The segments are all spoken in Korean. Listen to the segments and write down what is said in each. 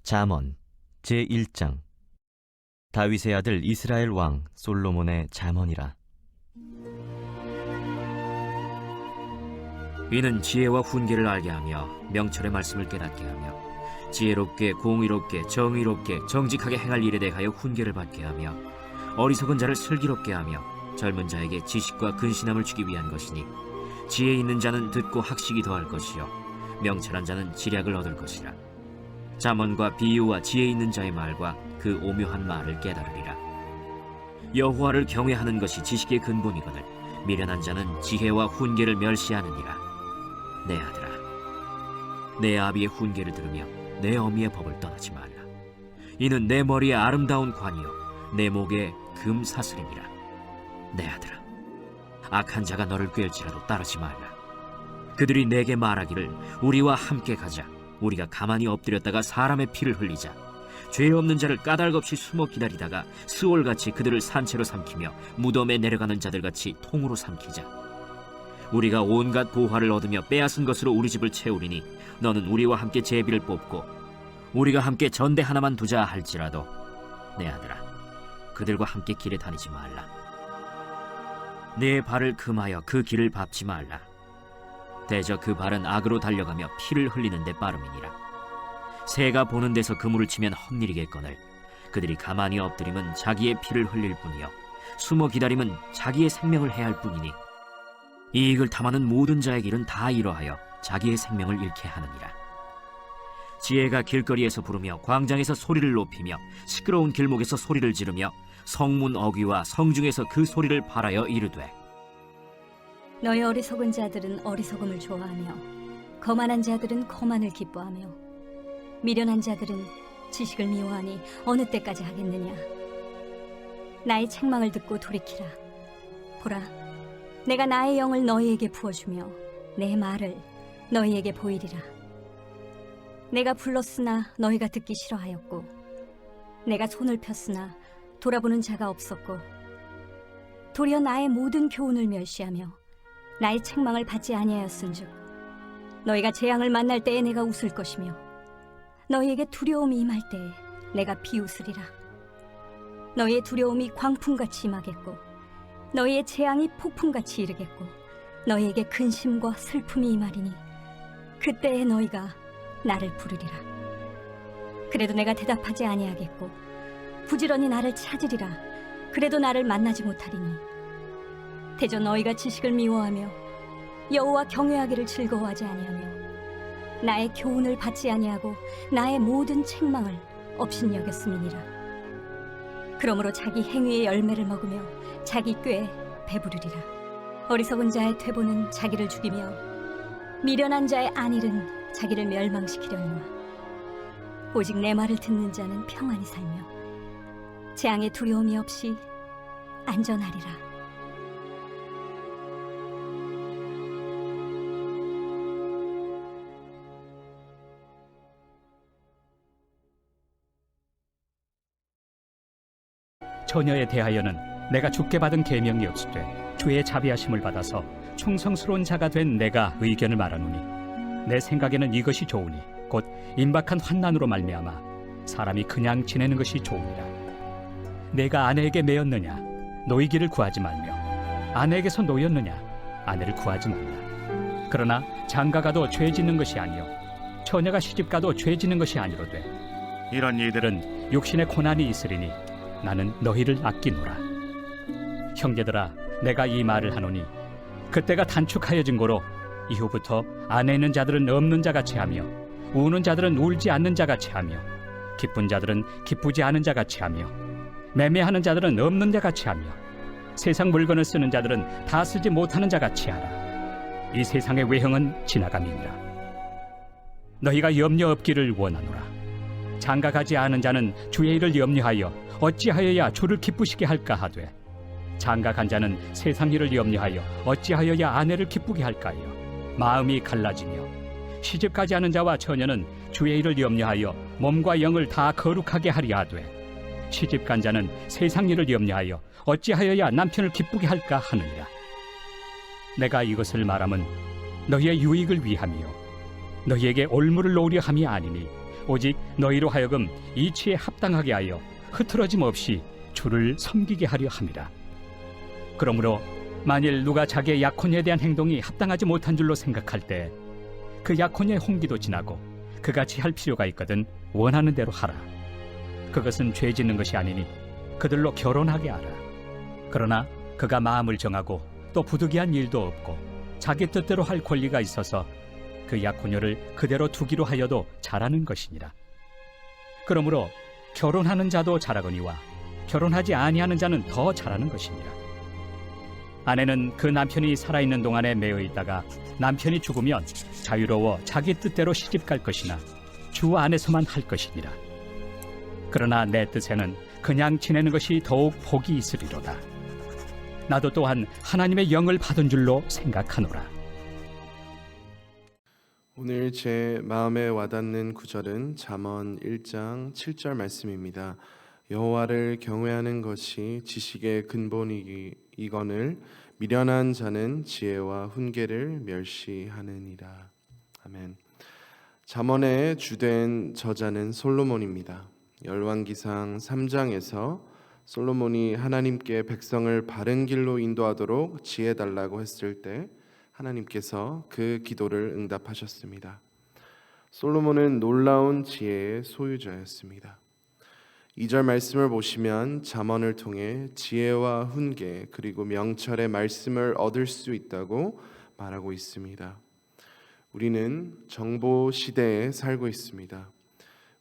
잠언 제1장. 다윗의 아들 이스라엘 왕 솔로몬의 잠언이라. 이는 지혜와 훈계를 알게 하며 명철의 말씀을 깨닫게 하며 지혜롭게 공의롭게 정의롭게 정직하게 행할 일에 대하여 훈계를 받게 하며 어리석은 자를 슬기롭게 하며 젊은 자에게 지식과 근신함을 주기 위한 것이니, 지혜 있는 자는 듣고 학식이 더할 것이요 명철한 자는 지략을 얻을 것이라. 잠언과 비유와 지혜 있는 자의 말과 그 오묘한 말을 깨달으리라. 여호와를 경외하는 것이 지식의 근본이거늘 미련한 자는 지혜와 훈계를 멸시하느니라. 내 아들아, 내 아비의 훈계를 들으며 내 어미의 법을 떠나지 말라. 이는 내 머리에 아름다운 관이요 내 목에 금 사슬이니라. 내 아들아, 악한 자가 너를 꾀일지라도 따르지 말라. 그들이 내게 말하기를 우리와 함께 가자. 우리가 가만히 엎드렸다가 사람의 피를 흘리자. 죄 없는 자를 까닭없이 숨어 기다리다가 스올같이 그들을 산채로 삼키며 무덤에 내려가는 자들같이 통으로 삼키자. 우리가 온갖 보화를 얻으며 빼앗은 것으로 우리 집을 채우리니 너는 우리와 함께 제비를 뽑고 우리가 함께 전대 하나만 두자 할지라도 내 아들아, 그들과 함께 길에 다니지 말라. 네 발을 금하여 그 길을 밟지 말라. 대저 그 발은 악으로 달려가며 피를 흘리는 데 빠름이니라. 새가 보는 데서 그물을 치면 헛일이겠거늘 그들이 가만히 엎드리면 자기의 피를 흘릴 뿐이요 숨어 기다리면 자기의 생명을 해할 뿐이니, 이익을 탐하는 모든 자의 길은 다 이러하여 자기의 생명을 잃게 하느니라. 지혜가 길거리에서 부르며 광장에서 소리를 높이며 시끄러운 길목에서 소리를 지르며 성문 어귀와 성중에서 그 소리를 발하여 이르되, 너희 어리석은 자들은 어리석음을 좋아하며 거만한 자들은 거만을 기뻐하며 미련한 자들은 지식을 미워하니 어느 때까지 하겠느냐. 나의 책망을 듣고 돌이키라. 보라, 내가 나의 영을 너희에게 부어주며 내 말을 너희에게 보이리라. 내가 불렀으나 너희가 듣기 싫어하였고 내가 손을 폈으나 돌아보는 자가 없었고, 도리어 나의 모든 교훈을 멸시하며 나의 책망을 받지 아니하였은즉 너희가 재앙을 만날 때에 내가 웃을 것이며 너희에게 두려움이 임할 때에 내가 비웃으리라. 너희의 두려움이 광풍같이 임하겠고 너희의 재앙이 폭풍같이 이르겠고 너희에게 근심과 슬픔이 임하리니 그때에 너희가 나를 부르리라. 그래도 내가 대답하지 아니하겠고 부지런히 나를 찾으리라. 그래도 나를 만나지 못하리니, 대저 너희가 지식을 미워하며 여호와 경외하기를 즐거워하지 아니하며 나의 교훈을 받지 아니하고 나의 모든 책망을 업신여겼음이니라. 그러므로 자기 행위의 열매를 먹으며 자기 꾀에 배부르리라. 어리석은 자의 퇴보는 자기를 죽이며 미련한 자의 안일은 자기를 멸망시키려니와 오직 내 말을 듣는 자는 평안히 살며 재앙의 두려움이 없이 안전하리라. 처녀에 대하여는 내가 주께 받은 계명이 없으되 주의 자비하심을 받아서 충성스러운 자가 된 내가 의견을 말하노니, 내 생각에는 이것이 좋으니 곧 임박한 환난으로 말미암아 사람이 그냥 지내는 것이 좋으니라. 내가 아내에게 매였느냐 노이기를 구하지 말며 아내에게서 노였느냐 아내를 구하지 말라. 그러나 장가가도 죄 짓는 것이 아니요 처녀가 시집가도 죄 짓는 것이 아니로되 이런 이들은 육신의 고난이 있으리니 나는 너희를 아끼노라. 형제들아, 내가 이 말을 하노니 그때가 단축하여진 고로 이후부터 안에 있는 자들은 없는 자같이 하며 우는 자들은 울지 않는 자같이 하며 기쁜 자들은 기쁘지 않은 자같이 하며 매매하는 자들은 없는 자같이 하며 세상 물건을 쓰는 자들은 다 쓰지 못하는 자같이 하라. 이 세상의 외형은 지나감이니라. 너희가 염려 없기를 원하노라. 장가가지 않은 자는 주의 일을 염려하여 어찌하여야 주를 기쁘시게 할까 하되, 장가간 자는 세상 일을 염려하여 어찌하여야 아내를 기쁘게 할까요? 마음이 갈라지며 시집가지 않은 자와 처녀는 주의 일을 염려하여 몸과 영을 다 거룩하게 하려 하되, 시집간 자는 세상 일을 염려하여 어찌하여야 남편을 기쁘게 할까 하느니라. 내가 이것을 말함은 너희의 유익을 위함이요 너희에게 올무를 놓으려 함이 아니니 오직 너희로 하여금 이치에 합당하게 하여 흐트러짐 없이 주를 섬기게 하려 함이라. 그러므로 만일 누가 자기의 약혼에 대한 행동이 합당하지 못한 줄로 생각할 때 그 약혼의 홍기도 지나고 그같이 할 필요가 있거든 원하는 대로 하라. 그것은 죄 짓는 것이 아니니 그들로 결혼하게 하라. 그러나 그가 마음을 정하고 또 부득이한 일도 없고 자기 뜻대로 할 권리가 있어서 그 약혼녀를 그대로 두기로 하여도 잘하는 것이니라. 그러므로 결혼하는 자도 잘하거니와 결혼하지 아니하는 자는 더 잘하는 것이니라. 아내는 그 남편이 살아있는 동안에 매여 있다가 남편이 죽으면 자유로워 자기 뜻대로 시집갈 것이나 주 안에서만 할 것이니라. 그러나 내 뜻에는 그냥 지내는 것이 더욱 복이 있으리로다. 나도 또한 하나님의 영을 받은 줄로 생각하노라. 오늘 제 마음에 와닿는 구절은 잠언 1장 7절 말씀입니다. 여호와를 경외하는 것이 지식의 근본이거늘 미련한 자는 지혜와 훈계를 멸시하느니라. 아멘. 잠언의 주된 저자는 솔로몬입니다. 열왕기상 3장에서 솔로몬이 하나님께 백성을 바른 길로 인도하도록 지혜 달라고 했을 때 하나님께서 그 기도를 응답하셨습니다. 솔로몬은 놀라운 지혜의 소유자였습니다. 2절 말씀을 보시면 잠언을 통해 지혜와 훈계 그리고 명철의 말씀을 얻을 수 있다고 말하고 있습니다. 우리는 정보 시대에 살고 있습니다.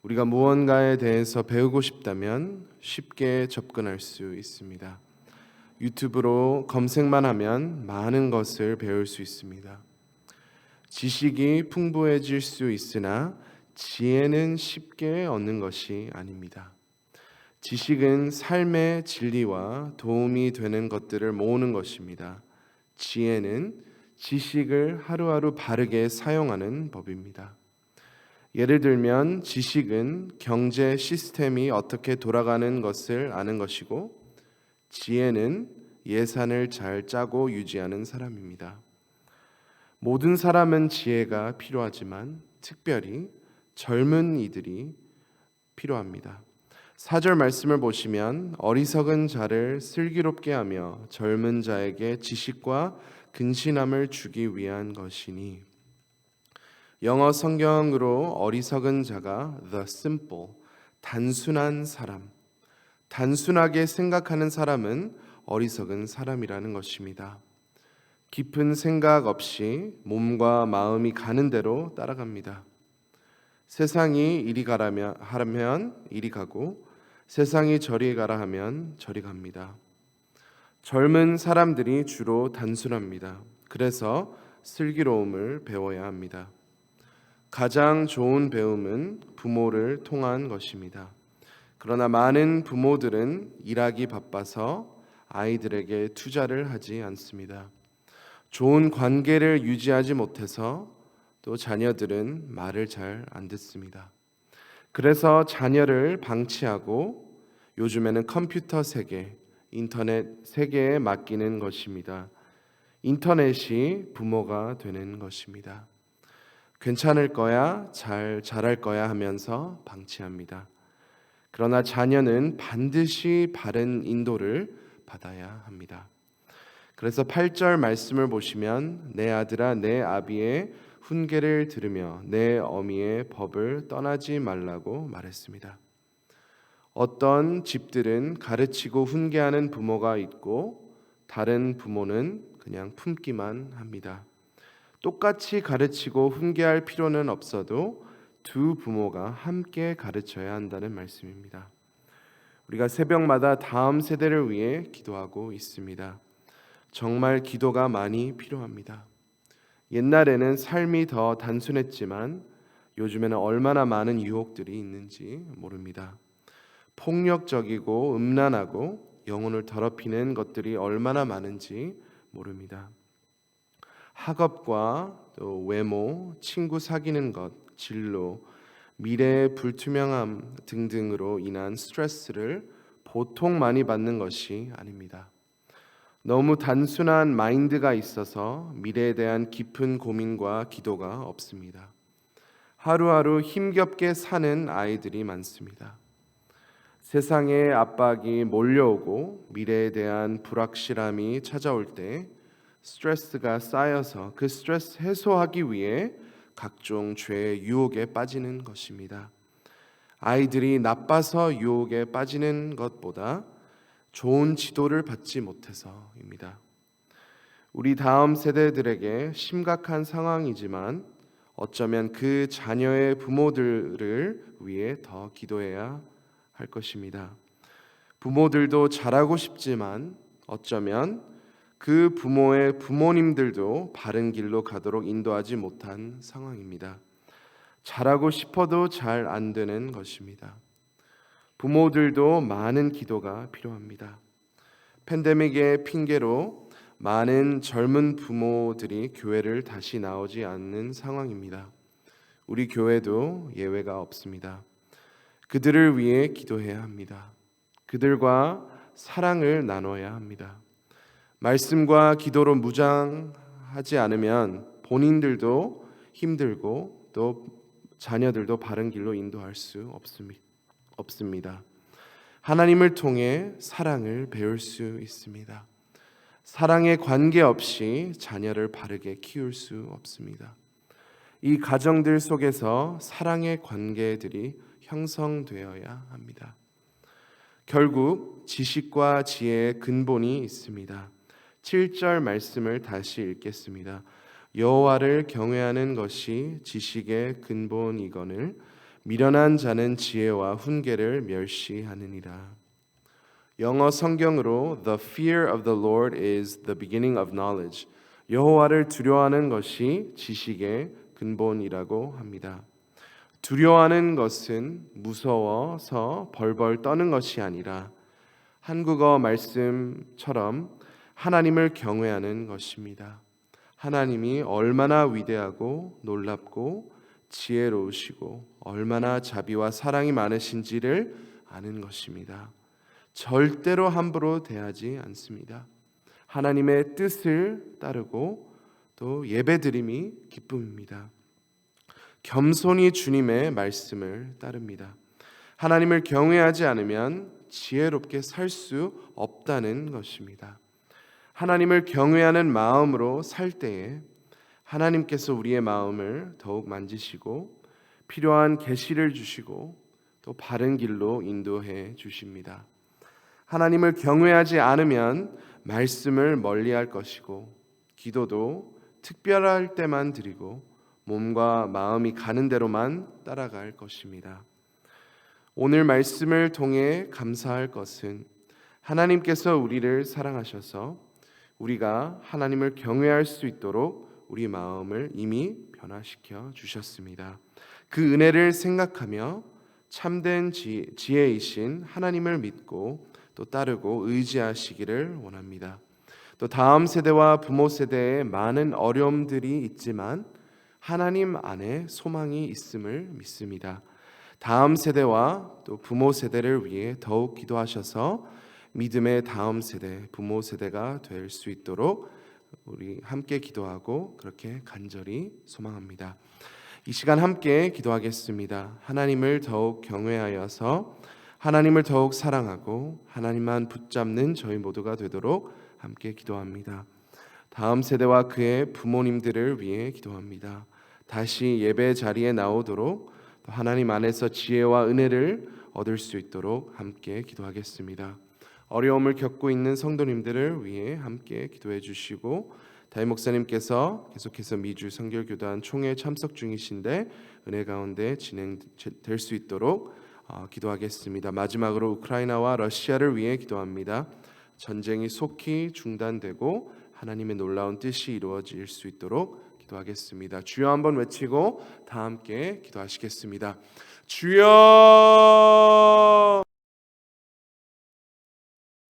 우리가 무언가에 대해서 배우고 싶다면 쉽게 접근할 수 있습니다. 유튜브로 검색만 하면 많은 것을 배울 수 있습니다. 지식이 풍부해질 수 있으나 지혜는 쉽게 얻는 것이 아닙니다. 지식은 삶의 진리와 도움이 되는 것들을 모으는 것입니다. 지혜는 지식을 하루하루 바르게 사용하는 법입니다. 예를 들면 지식은 경제 시스템이 어떻게 돌아가는 것을 아는 것이고 지혜는 예산을 잘 짜고 유지하는 사람입니다. 모든 사람은 지혜가 필요하지만 특별히 젊은 이들이 필요합니다. 4절 말씀을 보시면 어리석은 자를 슬기롭게 하며 젊은 자에게 지식과 근신함을 주기 위한 것이니 영어 성경으로 어리석은 자가 the simple, 단순한 사람, 단순하게 생각하는 사람은 어리석은 사람이라는 것입니다. 깊은 생각 없이 몸과 마음이 가는 대로 따라갑니다. 세상이 이리 가라면 하면 이리 가고 세상이 저리 가라 하면 저리 갑니다. 젊은 사람들이 주로 단순합니다. 그래서 슬기로움을 배워야 합니다. 가장 좋은 배움은 부모를 통한 것입니다. 그러나 많은 부모들은 일하기 바빠서 아이들에게 투자를 하지 않습니다. 좋은 관계를 유지하지 못해서 또 자녀들은 말을 잘 안 듣습니다. 그래서 자녀를 방치하고 요즘에는 컴퓨터 세계, 인터넷 세계에 맡기는 것입니다. 인터넷이 부모가 되는 것입니다. 괜찮을 거야, 잘 자랄 거야 하면서 방치합니다. 그러나 자녀는 반드시 바른 인도를 받아야 합니다. 그래서 8절 말씀을 보시면 내 아들아 내 아비의 훈계를 들으며 내 어미의 법을 떠나지 말라고 말했습니다. 어떤 집들은 가르치고 훈계하는 부모가 있고 다른 부모는 그냥 품기만 합니다. 똑같이 가르치고 훈계할 필요는 없어도 두 부모가 함께 가르쳐야 한다는 말씀입니다. 우리가 새벽마다 다음 세대를 위해 기도하고 있습니다. 정말 기도가 많이 필요합니다. 옛날에는 삶이 더 단순했지만 요즘에는 얼마나 많은 유혹들이 있는지 모릅니다. 폭력적이고 음란하고 영혼을 더럽히는 것들이 얼마나 많은지 모릅니다. 학업과 또 외모, 친구 사귀는 것, 진로, 미래의 불투명함 등등으로 인한 스트레스를 보통 많이 받는 것이 아닙니다. 너무 단순한 마인드가 있어서 미래에 대한 깊은 고민과 기도가 없습니다. 하루하루 힘겹게 사는 아이들이 많습니다. 세상의 압박이 몰려오고 미래에 대한 불확실함이 찾아올 때 스트레스가 쌓여서 그 스트레스 해소하기 위해 각종 죄의 유혹에 빠지는 것입니다. 아이들이 나빠서 유혹에 빠지는 것보다 좋은 지도를 받지 못해서입니다. 우리 다음 세대들에게 심각한 상황이지만 어쩌면 그 자녀의 부모들을 위해 더 기도해야 할 것입니다. 부모들도 잘하고 싶지만 어쩌면 그 부모의 부모님들도 바른 길로 가도록 인도하지 못한 상황입니다. 잘하고 싶어도 잘 안 되는 것입니다. 부모들도 많은 기도가 필요합니다. 팬데믹의 핑계로 많은 젊은 부모들이 교회를 다시 나오지 않는 상황입니다. 우리 교회도 예외가 없습니다. 그들을 위해 기도해야 합니다. 그들과 사랑을 나눠야 합니다. 말씀과 기도로 무장하지 않으면 본인들도 힘들고 또 자녀들도 바른 길로 인도할 수 없습니다. 하나님을 통해 사랑을 배울 수 있습니다. 사랑에 관계없이 자녀를 바르게 키울 수 없습니다. 이 가정들 속에서 사랑의 관계들이 형성되어야 합니다. 결국 지식과 지혜의 근본이 있습니다. 7절 말씀을 다시 읽겠습니다. 여호와를 경외하는 것이 지식의 근본이거늘 미련한 자는 지혜와 훈계를 멸시하느니라. 영어 성경으로 The fear of the Lord is the beginning of knowledge. 여호와를 두려워하는 것이 지식의 근본이라고 합니다. 두려워하는 것은 무서워서 벌벌 떠는 것이 아니라 한국어 말씀처럼 하나님을 경외하는 것입니다. 하나님이 얼마나 위대하고 놀랍고 지혜로우시고 얼마나 자비와 사랑이 많으신지를 아는 것입니다. 절대로 함부로 대하지 않습니다. 하나님의 뜻을 따르고 또 예배드림이 기쁨입니다. 겸손히 주님의 말씀을 따릅니다. 하나님을 경외하지 않으면 지혜롭게 살 수 없다는 것입니다. 하나님을 경외하는 마음으로 살 때에 하나님께서 우리의 마음을 더욱 만지시고 필요한 계시를 주시고 또 바른 길로 인도해 주십니다. 하나님을 경외하지 않으면 말씀을 멀리할 것이고 기도도 특별할 때만 드리고 몸과 마음이 가는 대로만 따라갈 것입니다. 오늘 말씀을 통해 감사할 것은 하나님께서 우리를 사랑하셔서 우리가 하나님을 경외할 수 있도록 우리 마음을 이미 변화시켜 주셨습니다. 그 은혜를 생각하며 참된 지혜이신 하나님을 믿고 또 따르고 의지하시기를 원합니다. 또 다음 세대와 부모 세대에 많은 어려움들이 있지만 하나님 안에 소망이 있음을 믿습니다. 다음 세대와 또 부모 세대를 위해 더욱 기도하셔서 믿음의 다음 세대, 부모 세대가 될 수 있도록 우리 함께 기도하고 그렇게 간절히 소망합니다. 이 시간 함께 기도하겠습니다. 하나님을 더욱 경외하여서 하나님을 더욱 사랑하고 하나님만 붙잡는 저희 모두가 되도록 함께 기도합니다. 다음 세대와 그의 부모님들을 위해 기도합니다. 다시 예배 자리에 나오도록 또 하나님 안에서 지혜와 은혜를 얻을 수 있도록 함께 기도하겠습니다. 어려움을 겪고 있는 성도님들을 위해 함께 기도해 주시고 담임 목사님께서 계속해서 미주 선결교단 총회 참석 중이신데 은혜 가운데 진행될 수 있도록 기도하겠습니다. 마지막으로 우크라이나와 러시아를 위해 기도합니다. 전쟁이 속히 중단되고 하나님의 놀라운 뜻이 이루어질 수 있도록 기도하겠습니다. 주여 한번 외치고 다 함께 기도하시겠습니다. 주여